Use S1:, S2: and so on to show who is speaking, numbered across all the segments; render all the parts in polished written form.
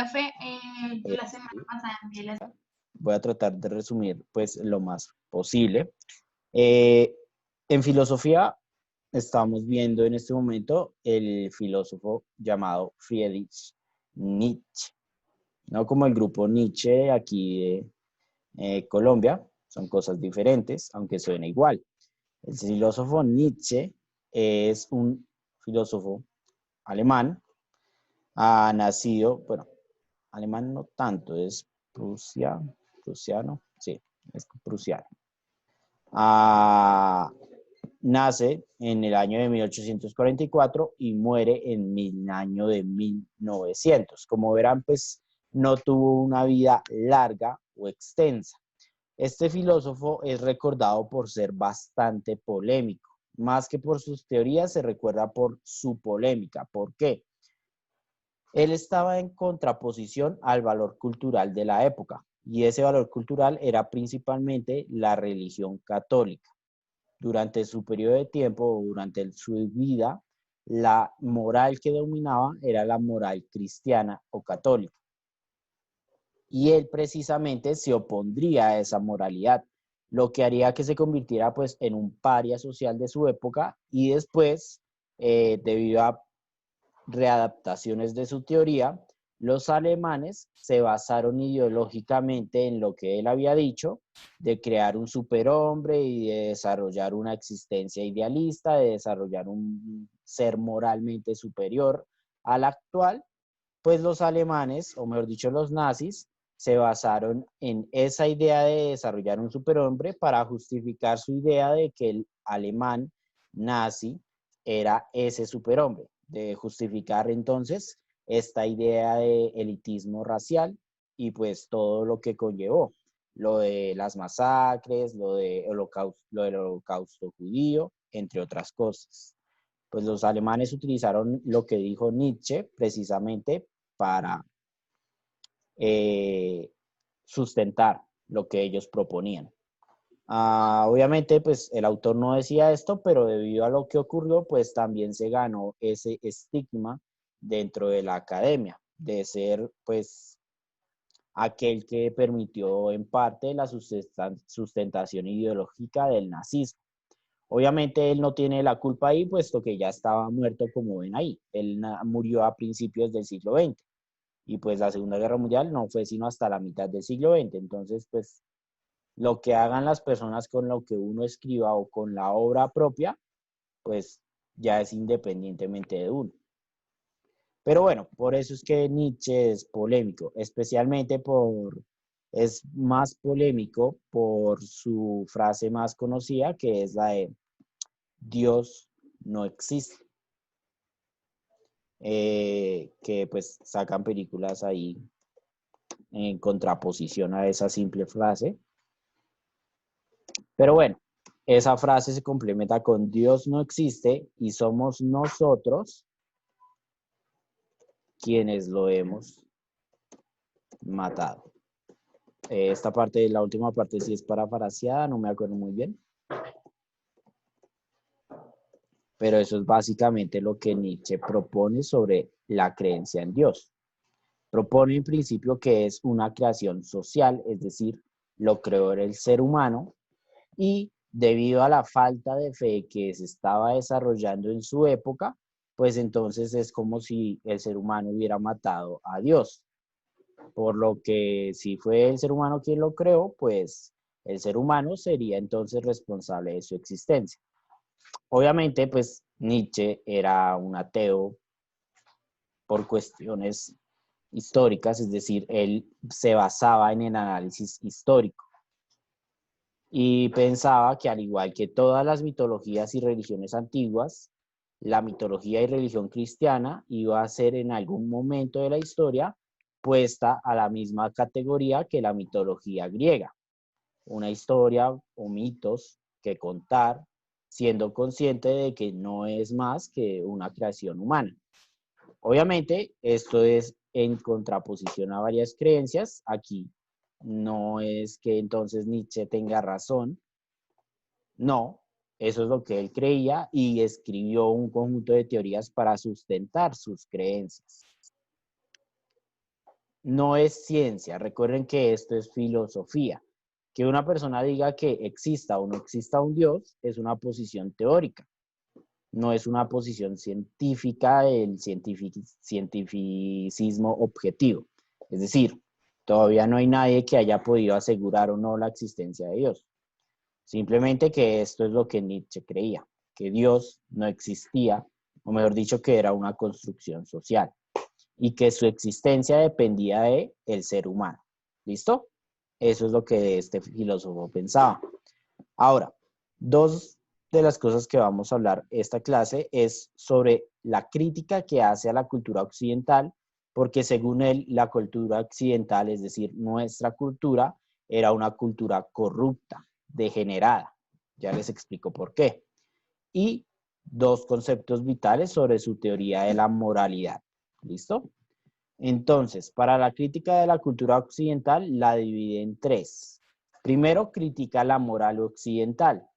S1: Café, yo la semana
S2: Sí.
S1: pasada envié la...
S2: Voy a tratar de resumir pues lo más posible. Eh, en filosofía estamos viendo en este momento el filósofo llamado Friedrich Nietzsche, no como el grupo Nietzsche aquí de Colombia, son cosas diferentes, aunque suena igual. El filósofo Nietzsche es un filósofo alemán, ha nacido, bueno, alemán no tanto, es prusiano, sí, es prusiano. Ah, nace en el año de 1844 y muere en el año de 1900. Como verán, pues no tuvo una vida larga o extensa. Este filósofo es recordado por ser bastante polémico. Más que por sus teorías, se recuerda por su polémica. ¿Por qué? Él estaba en contraposición al valor cultural de la época, y ese valor cultural era principalmente la religión católica. Durante su periodo de tiempo o durante su vida, la moral que dominaba era la moral cristiana o católica. Y él precisamente se opondría a esa moralidad, lo que haría que se convirtiera pues en un paria social de su época y después, debido a readaptaciones de su teoría, los alemanes se basaron ideológicamente en lo que él había dicho, de crear un superhombre y de desarrollar una existencia idealista, de desarrollar un ser moralmente superior al actual. Pues los alemanes, o mejor dicho los nazis, se basaron en esa idea de desarrollar un superhombre para justificar su idea de que el alemán nazi era ese superhombre, de justificar entonces esta idea de elitismo racial y pues todo lo que conllevó, lo de las masacres, lo del holocausto judío, entre otras cosas. Pues los alemanes utilizaron lo que dijo Nietzsche precisamente para eh, sustentar lo que ellos proponían. Obviamente, pues el autor no decía esto, pero debido a lo que ocurrió, pues también se ganó ese estigma dentro de la academia, de ser pues aquel que permitió en parte la sustentación ideológica del nazismo. Obviamente él no tiene la culpa ahí, puesto que ya estaba muerto, como ven ahí. Él murió a principios del siglo XX y pues la Segunda Guerra Mundial no fue sino hasta la mitad del siglo XX. Entonces, pues lo que hagan las personas con lo que uno escriba o con la obra propia, pues ya es independientemente de uno. Pero bueno, por eso es que Nietzsche es polémico, especialmente es más polémico por su frase más conocida, que es la de Dios no existe. Que pues sacan películas ahí en contraposición a esa simple frase. Pero bueno, esa frase se complementa con Dios no existe y somos nosotros quienes lo hemos matado. Esta parte, la última parte sí es parafraseada, no me acuerdo muy bien. Pero eso es básicamente lo que Nietzsche propone sobre la creencia en Dios. Propone en principio que es una creación social, es decir, lo creó el ser humano y debido a la falta de fe que se estaba desarrollando en su época, pues entonces es como si el ser humano hubiera matado a Dios. Por lo que si fue el ser humano quien lo creó, pues el ser humano sería entonces responsable de su existencia. Obviamente, pues Nietzsche era un ateo por cuestiones históricas, es decir, él se basaba en el análisis histórico y pensaba que al igual que todas las mitologías y religiones antiguas, la mitología y religión cristiana iba a ser en algún momento de la historia puesta a la misma categoría que la mitología griega, una historia o mitos que contar, siendo consciente de que no es más que una creación humana. Obviamente, esto es en contraposición a varias creencias. Aquí no es que entonces Nietzsche tenga razón, no, eso es lo que él creía y escribió un conjunto de teorías para sustentar sus creencias. no es ciencia. Recuerden que esto es filosofía. Que una persona diga que exista o no exista un Dios es una posición teórica, no es una posición científica del cientificismo objetivo. Es decir, todavía no hay nadie que haya podido asegurar o no la existencia de Dios. Simplemente que esto es lo que Nietzsche creía, que Dios no existía, o mejor dicho, que era una construcción social y que su existencia dependía de el ser humano. ¿Listo? Eso es lo que este filósofo pensaba. Ahora, dos de las cosas que vamos a hablar esta clase es sobre la crítica que hace a la cultura occidental, porque según él, la cultura occidental, es decir, nuestra cultura, era una cultura corrupta, degenerada. Ya les explico por qué. Y dos conceptos vitales sobre su teoría de la moralidad. ¿Listo? Entonces, para la crítica de la cultura occidental, la divide en tres. Primero, critica la moral occidental.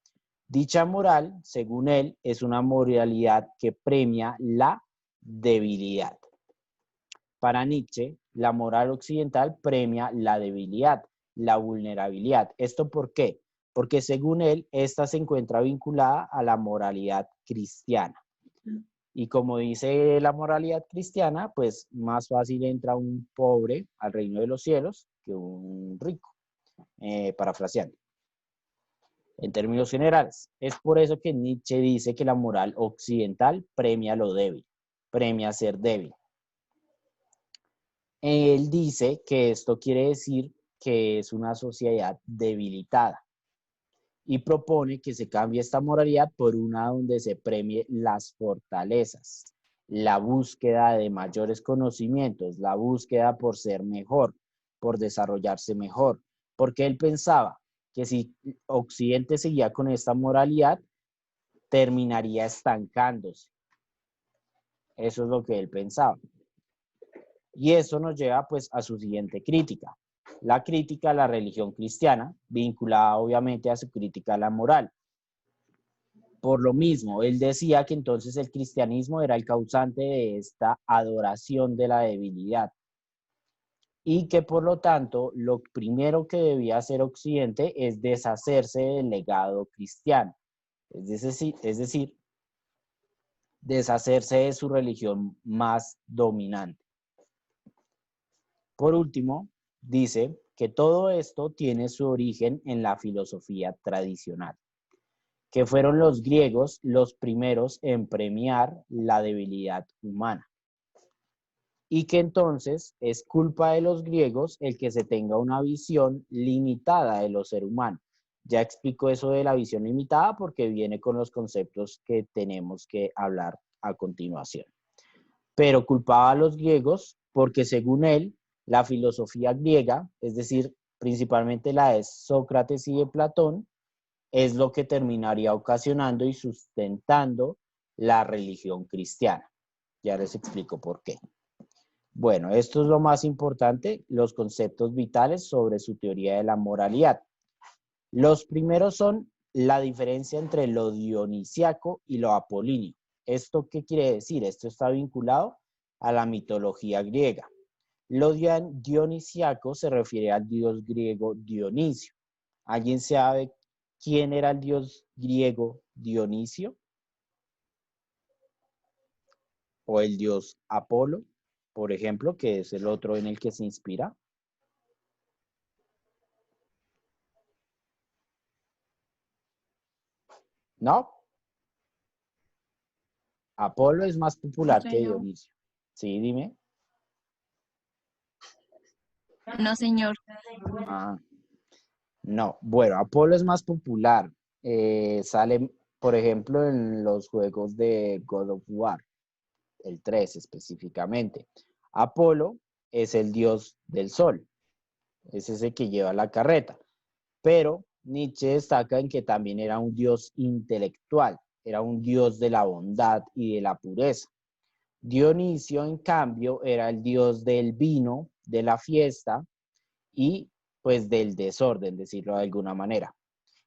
S2: Dicha moral, según él, es una moralidad que premia la debilidad. Para Nietzsche, la moral occidental premia la debilidad, la vulnerabilidad. ¿Esto por qué? Porque según él, esta se encuentra vinculada a la moralidad cristiana. Y como dice la moralidad cristiana, pues más fácil entra un pobre al reino de los cielos que un rico, parafraseando. En términos generales, es por eso que Nietzsche dice que la moral occidental premia lo débil, premia ser débil. Él dice que esto quiere decir que es una sociedad debilitada y propone que se cambie esta moralidad por una donde se premie las fortalezas, la búsqueda de mayores conocimientos, la búsqueda por ser mejor, por desarrollarse mejor, porque él pensaba que si Occidente seguía con esta moralidad, terminaría estancándose. Eso es lo que él pensaba. Y eso nos lleva pues a su siguiente crítica. La crítica a la religión cristiana, vinculada obviamente a su crítica a la moral. Por lo mismo, él decía que entonces el cristianismo era el causante de esta adoración de la debilidad y que por lo tanto lo primero que debía hacer Occidente es deshacerse del legado cristiano, es decir, deshacerse de su religión más dominante. Por último, dice que todo esto tiene su origen en la filosofía tradicional, que fueron los griegos los primeros en premiar la debilidad humana y que entonces es culpa de los griegos el que se tenga una visión limitada de los seres humanos. Ya explico eso de la visión limitada porque viene con los conceptos que tenemos que hablar a continuación. Pero culpaba a los griegos porque según él, la filosofía griega, es decir, principalmente la de Sócrates y de Platón, es lo que terminaría ocasionando y sustentando la religión cristiana. Ya les explico por qué. Bueno, esto es lo más importante, los conceptos vitales sobre su teoría de la moralidad. Los primeros son la diferencia entre lo dionisiaco y lo apolíneo. ¿Esto qué quiere decir? Esto está vinculado a la mitología griega. Lo dionisiaco se refiere al dios griego Dionisio. ¿Alguien sabe quién era el dios griego Dionisio? ¿O el dios Apolo, por ejemplo, que es el otro en el que se inspira? ¿No? Apolo es más
S1: No,
S2: popular que
S1: señor.
S2: Dionisio. Sí, dime.
S1: No, señor.
S2: Ah, no, bueno, Apolo es más popular. Sale, por ejemplo, en los juegos de God of War, el 3 específicamente. Apolo es el dios del sol, es ese que lleva la carreta. Pero Nietzsche destaca en que también era un dios intelectual, era un dios de la bondad y de la pureza. Dionisio, en cambio, era el dios del vino, de la fiesta y pues del desorden, decirlo de alguna manera.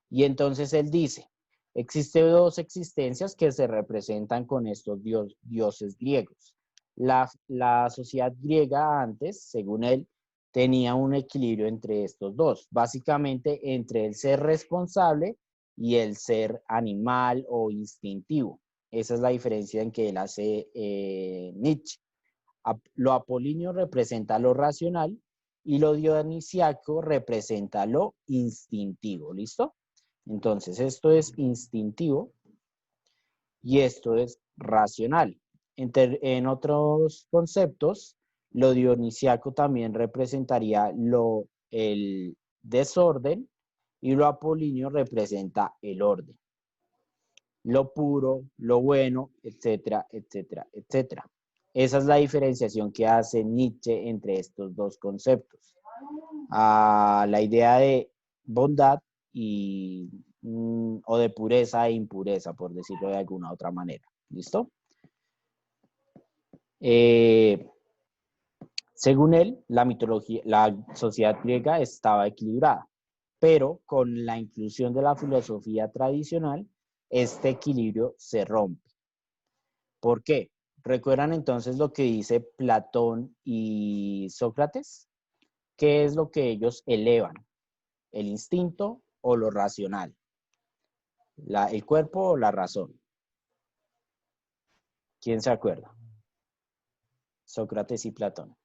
S2: Y entonces él dice, existen dos existencias que se representan con estos dioses griegos. La sociedad griega antes, según él, tenía un equilibrio entre estos dos, básicamente entre el ser responsable y el ser animal o instintivo. Esa es la diferencia en que él hace Nietzsche. Lo apolíneo representa lo racional y lo dionisiaco representa lo instintivo. ¿Listo? Entonces, esto es instintivo y esto es racional. En otros conceptos, lo dionisiaco también representaría el desorden y lo apolíneo representa el orden. Lo puro, lo bueno, etcétera, etcétera, etcétera. Esa es la diferenciación que hace Nietzsche entre estos dos conceptos. La idea de bondad y, o de pureza e impureza, por decirlo de alguna otra manera. ¿Listo? Según él, la sociedad griega estaba equilibrada, pero con la inclusión de la filosofía tradicional, este equilibrio se rompe. ¿Por qué? ¿Recuerdan entonces lo que dice Platón y Sócrates? ¿Qué es lo que ellos elevan? ¿El instinto o lo racional? ¿El cuerpo o la razón? ¿Quién se acuerda? Sócrates y Platón.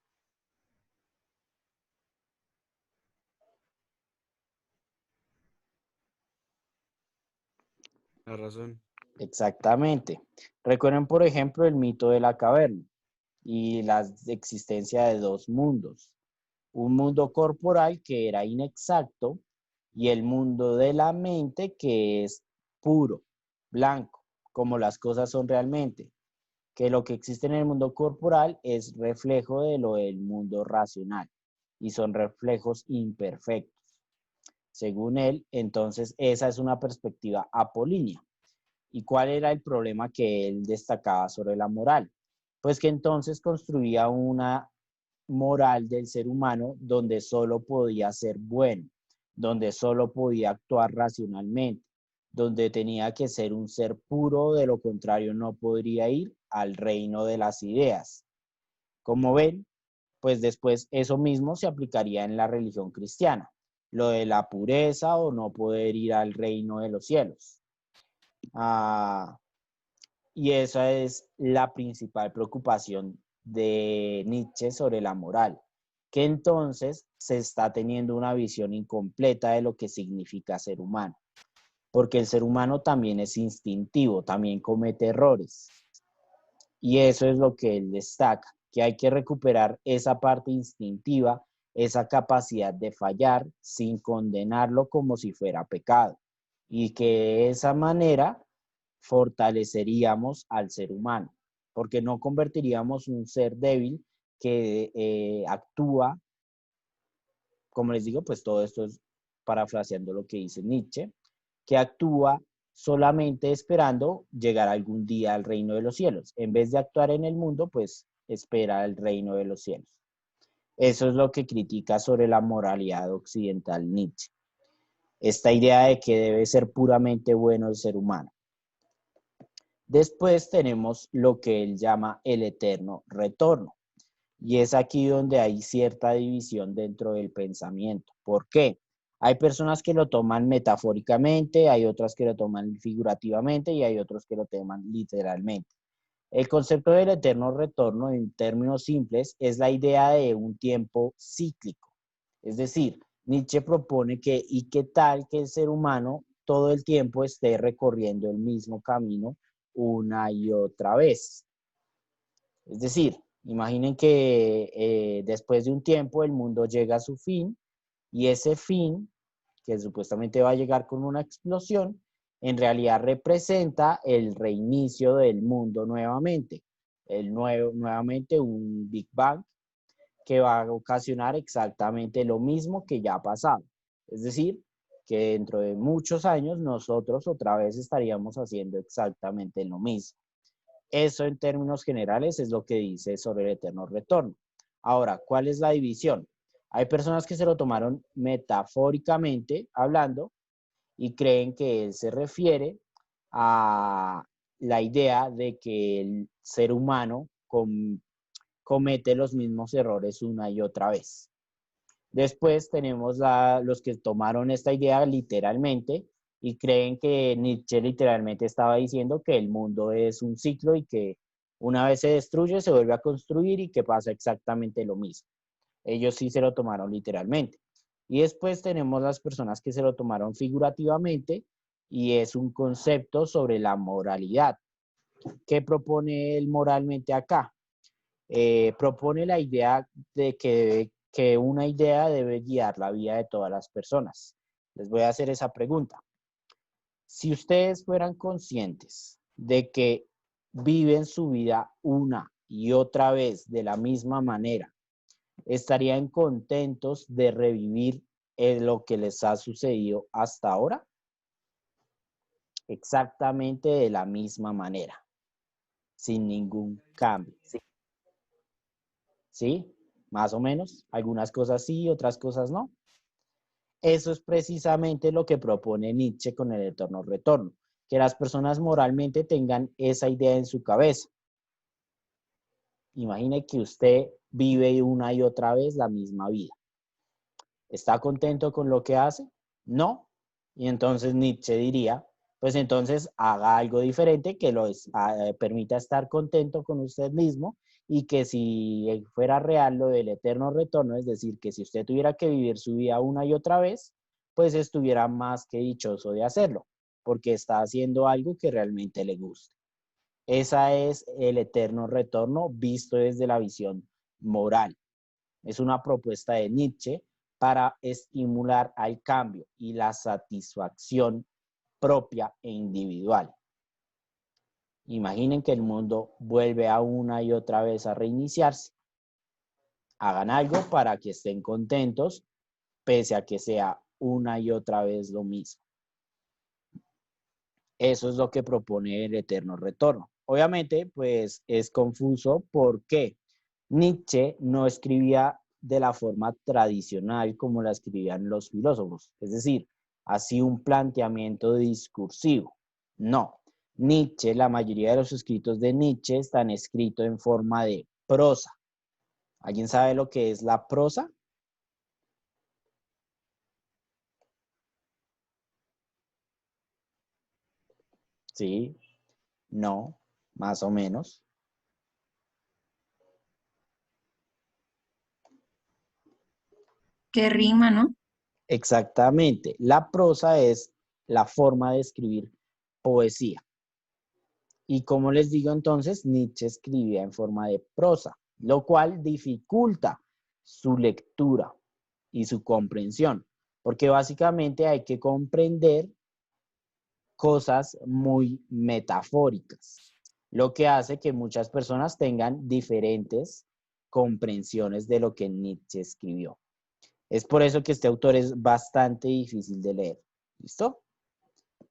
S3: La razón.
S2: Exactamente. Recuerden, por ejemplo, el mito de la caverna y la existencia de dos mundos. Un mundo corporal que era inexacto y el mundo de la mente que es puro, blanco, como las cosas son realmente. Que lo que existe en el mundo corporal es reflejo de lo del mundo racional y son reflejos imperfectos. Según él, entonces esa es una perspectiva apolínea. ¿Y cuál era el problema que él destacaba sobre la moral? Pues que entonces construía una moral del ser humano donde solo podía ser bueno, donde solo podía actuar racionalmente, donde tenía que ser un ser puro, de lo contrario no podría ir al reino de las ideas. Como ven, pues después eso mismo se aplicaría en la religión cristiana, lo de la pureza o no poder ir al reino de los cielos. Y esa es la principal preocupación de Nietzsche sobre la moral, que entonces se está teniendo una visión incompleta de lo que significa ser humano, porque el ser humano también es instintivo, también comete errores. Y eso es lo que él destaca, que hay que recuperar esa parte instintiva, esa capacidad de fallar sin condenarlo como si fuera pecado. Y que de esa manera fortaleceríamos al ser humano, porque no convertiríamos un ser débil que actúa, como les digo, pues todo esto es parafraseando lo que dice Nietzsche, que actúa solamente esperando llegar algún día al reino de los cielos. En vez de actuar en el mundo, pues espera el reino de los cielos. Eso es lo que critica sobre la moralidad occidental Nietzsche. Esta idea de que debe ser puramente bueno el ser humano. Después tenemos lo que él llama el eterno retorno. Y es aquí donde hay cierta división dentro del pensamiento. ¿Por qué? Hay personas que lo toman metafóricamente, hay otras que lo toman figurativamente y hay otros que lo toman literalmente. El concepto del eterno retorno, en términos simples, es la idea de un tiempo cíclico. Es decir, Nietzsche propone que, ¿y qué tal que el ser humano todo el tiempo esté recorriendo el mismo camino una y otra vez? Es decir, imaginen que después de un tiempo el mundo llega a su fin y ese fin, que supuestamente va a llegar con una explosión, en realidad representa el reinicio del mundo nuevamente. Nuevamente un Big Bang que va a ocasionar exactamente lo mismo que ya ha pasado. Es decir, que dentro de muchos años nosotros otra vez estaríamos haciendo exactamente lo mismo. Eso en términos generales es lo que dice sobre el eterno retorno. Ahora, ¿cuál es la división? Hay personas que se lo tomaron metafóricamente hablando y creen que él se refiere a la idea de que el ser humano comete los mismos errores una y otra vez. Después tenemos los que tomaron esta idea literalmente y creen que Nietzsche literalmente estaba diciendo que el mundo es un ciclo y que una vez se destruye, se vuelve a construir y que pasa exactamente lo mismo. Ellos sí se lo tomaron literalmente. Y después tenemos las personas que se lo tomaron figurativamente y es un concepto sobre la moralidad. ¿Qué propone él moralmente acá? Propone la idea de que una idea debe guiar la vida de todas las personas. Les voy a hacer esa pregunta. Si ustedes fueran conscientes de que viven su vida una y otra vez de la misma manera, ¿estarían contentos de revivir lo que les ha sucedido hasta ahora? Exactamente de la misma manera, sin ningún cambio. ¿Sí? Más o menos. Algunas cosas sí, otras cosas no. Eso es precisamente lo que propone Nietzsche con el eterno retorno, que las personas moralmente tengan esa idea en su cabeza. Imagine que usted vive una y otra vez la misma vida. ¿Está contento con lo que hace? No. Y entonces Nietzsche diría, pues entonces haga algo diferente que lo permita estar contento con usted mismo y que si fuera real lo del eterno retorno, es decir, que si usted tuviera que vivir su vida una y otra vez, pues estuviera más que dichoso de hacerlo, porque está haciendo algo que realmente le gusta. Esa es el eterno retorno visto desde la visión moral. Es una propuesta de Nietzsche para estimular al cambio y la satisfacción propia e individual. Imaginen que el mundo vuelve a una y otra vez a reiniciarse. Hagan algo para que estén contentos, pese a que sea una y otra vez lo mismo. Eso es lo que propone el eterno retorno. Obviamente, pues es confuso porque Nietzsche no escribía de la forma tradicional como la escribían los filósofos, es decir, así un planteamiento discursivo. No, Nietzsche, la mayoría de los escritos de Nietzsche están escritos en forma de prosa. ¿Alguien sabe lo que es la prosa? Sí, no, más o menos.
S1: Que rima, ¿no?
S2: Exactamente. La prosa es la forma de escribir poesía. Y como les digo entonces, Nietzsche escribía en forma de prosa, lo cual dificulta su lectura y su comprensión, porque básicamente hay que comprender cosas muy metafóricas, lo que hace que muchas personas tengan diferentes comprensiones de lo que Nietzsche escribió. Es por eso que este autor es bastante difícil de leer. ¿Listo?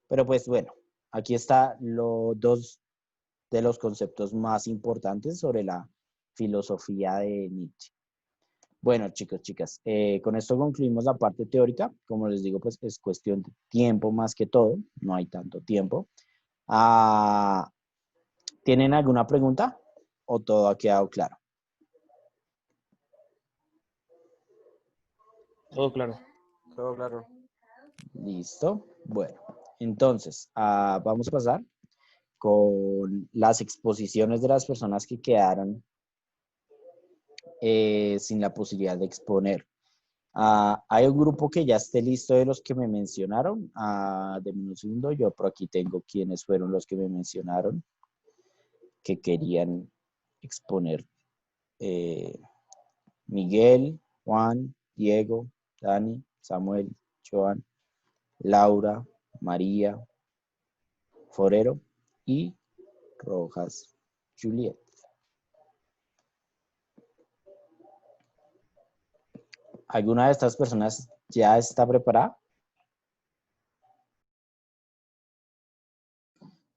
S2: Pero pues bueno, aquí está los dos de los conceptos más importantes sobre la filosofía de Nietzsche. Bueno, chicos, chicas, con esto concluimos la parte teórica. Como les digo, pues es cuestión de tiempo más que todo, no hay tanto tiempo. Ah, ¿tienen alguna pregunta o todo ha quedado claro?
S3: Todo claro. Todo claro.
S2: Listo. Bueno, entonces vamos a pasar con las exposiciones de las personas que quedaron sin la posibilidad de exponer. Hay un grupo que ya esté listo de los que me mencionaron. Denme un segundo, yo por aquí tengo quiénes fueron los que me mencionaron que querían exponer. Miguel, Juan, Diego, Dani, Samuel, Joan, Laura, María, Forero y Rojas Juliet. ¿Alguna de estas personas ya está preparada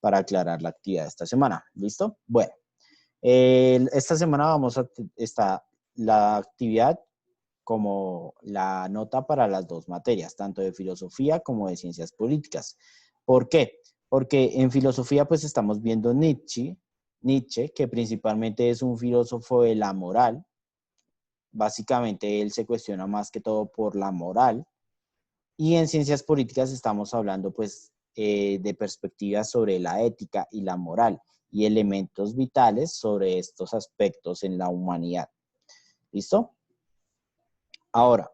S2: para aclarar la actividad de esta semana? ¿Listo? Bueno, esta semana vamos a estar la actividad como la nota para las dos materias, tanto de filosofía como de ciencias políticas. ¿Por qué? Porque en filosofía pues estamos viendo Nietzsche Nietzsche, que principalmente es un filósofo de la moral. Básicamente él se cuestiona más que todo por la moral. Y en ciencias políticas estamos hablando pues de perspectivas sobre la ética y la moral y elementos vitales sobre estos aspectos en la humanidad. ¿Listo? Ahora,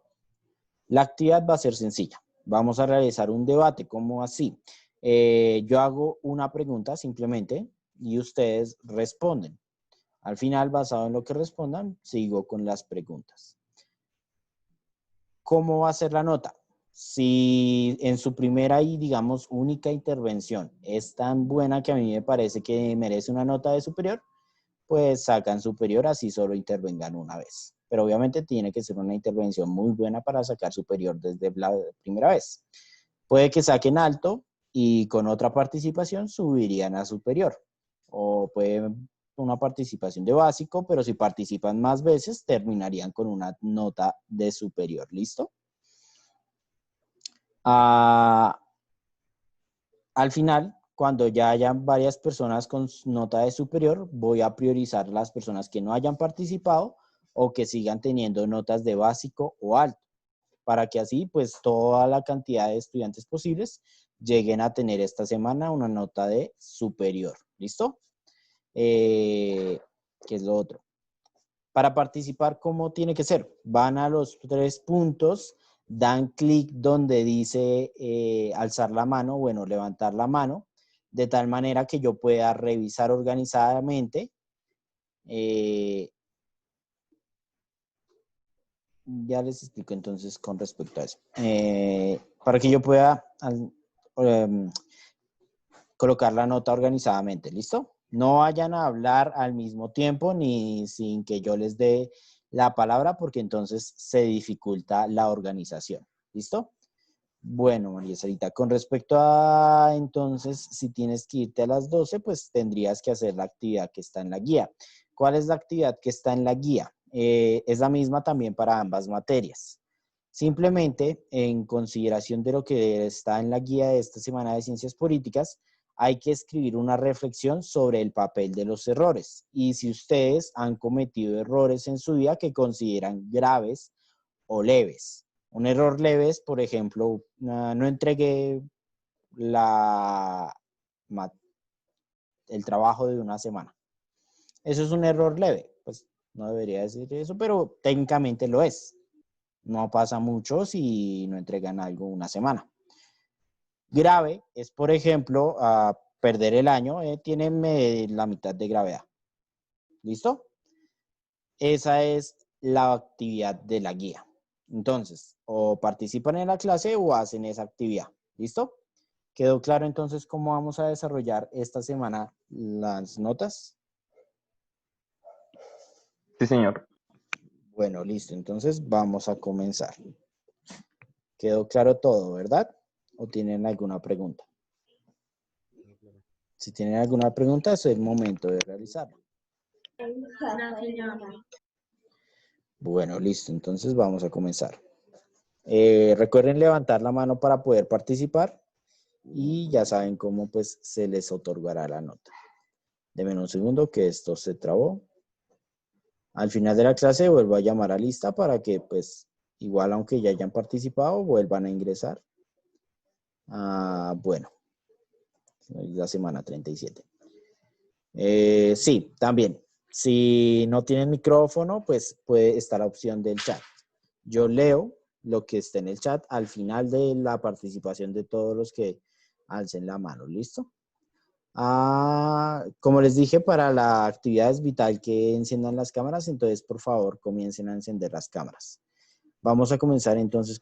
S2: la actividad va a ser sencilla. Vamos a realizar un debate, ¿cómo así? Yo hago una pregunta simplemente y ustedes responden. Al final, basado en lo que respondan, sigo con las preguntas. ¿Cómo va a ser la nota? Si en su primera y, digamos, única intervención es tan buena que a mí me parece que merece una nota de superior, pues sacan superior, así solo intervengan una vez. Pero obviamente tiene que ser una intervención muy buena para sacar superior desde la primera vez. Puede que saquen alto y con otra participación subirían a superior. O puede una participación de básico, pero si participan más veces, terminarían con una nota de superior. ¿Listo? Al final, cuando ya hayan varias personas con nota de superior, voy a priorizar las personas que no hayan participado o que sigan teniendo notas de básico o alto, para que así, pues, toda la cantidad de estudiantes posibles lleguen a tener esta semana una nota de superior. ¿Listo? ¿Qué es lo otro? Para participar, ¿cómo tiene que ser? Van a los 3 puntos, dan clic donde dice alzar la mano, bueno, levantar la mano, de tal manera que yo pueda revisar organizadamente. Ya les explico entonces con respecto a eso. Para que yo pueda colocar la nota organizadamente, ¿listo? No vayan a hablar al mismo tiempo ni sin que yo les dé la palabra porque entonces se dificulta la organización, ¿listo? Bueno, María Sarita, con respecto a entonces, si tienes que irte a las 12, pues tendrías que hacer la actividad que está en la guía. ¿Cuál es la actividad que está en la guía? Es la misma también para ambas materias. Simplemente, en consideración de lo que está en la guía de esta semana de Ciencias Políticas, hay que escribir una reflexión sobre el papel de los errores y si ustedes han cometido errores en su vida que consideran graves o leves. Un error leve es, por ejemplo, no entregué el trabajo de una semana. Eso es un error leve. Pues no debería decir eso, pero técnicamente lo es. No pasa mucho si no entregan algo una semana. Grave es, por ejemplo, perder el año, tiene la mitad de gravedad. ¿Listo? Esa es la actividad de la guía. Entonces, o participan en la clase o hacen esa actividad. ¿Listo? ¿Quedó claro entonces cómo vamos a desarrollar esta semana las notas?
S3: Sí, señor.
S2: Bueno, listo. Entonces vamos a comenzar. ¿Quedó claro todo, verdad? ¿O tienen alguna pregunta? Si tienen alguna pregunta, es el momento de realizarla. Bueno, listo. Entonces vamos a comenzar. Recuerden levantar la mano para poder participar y ya saben cómo pues se les otorgará la nota. Denme un segundo que esto se trabó. Al final de la clase vuelvo a llamar a lista para que pues igual aunque ya hayan participado vuelvan a ingresar. Bueno, es la semana 37. Sí, también. Si no tienen micrófono, pues puede estar la opción del chat. Yo leo lo que está en el chat al final de la participación de todos los que alcen la mano. ¿Listo? Como les dije, para la actividad es vital que enciendan las cámaras, entonces por favor comiencen a encender las cámaras. Vamos a comenzar entonces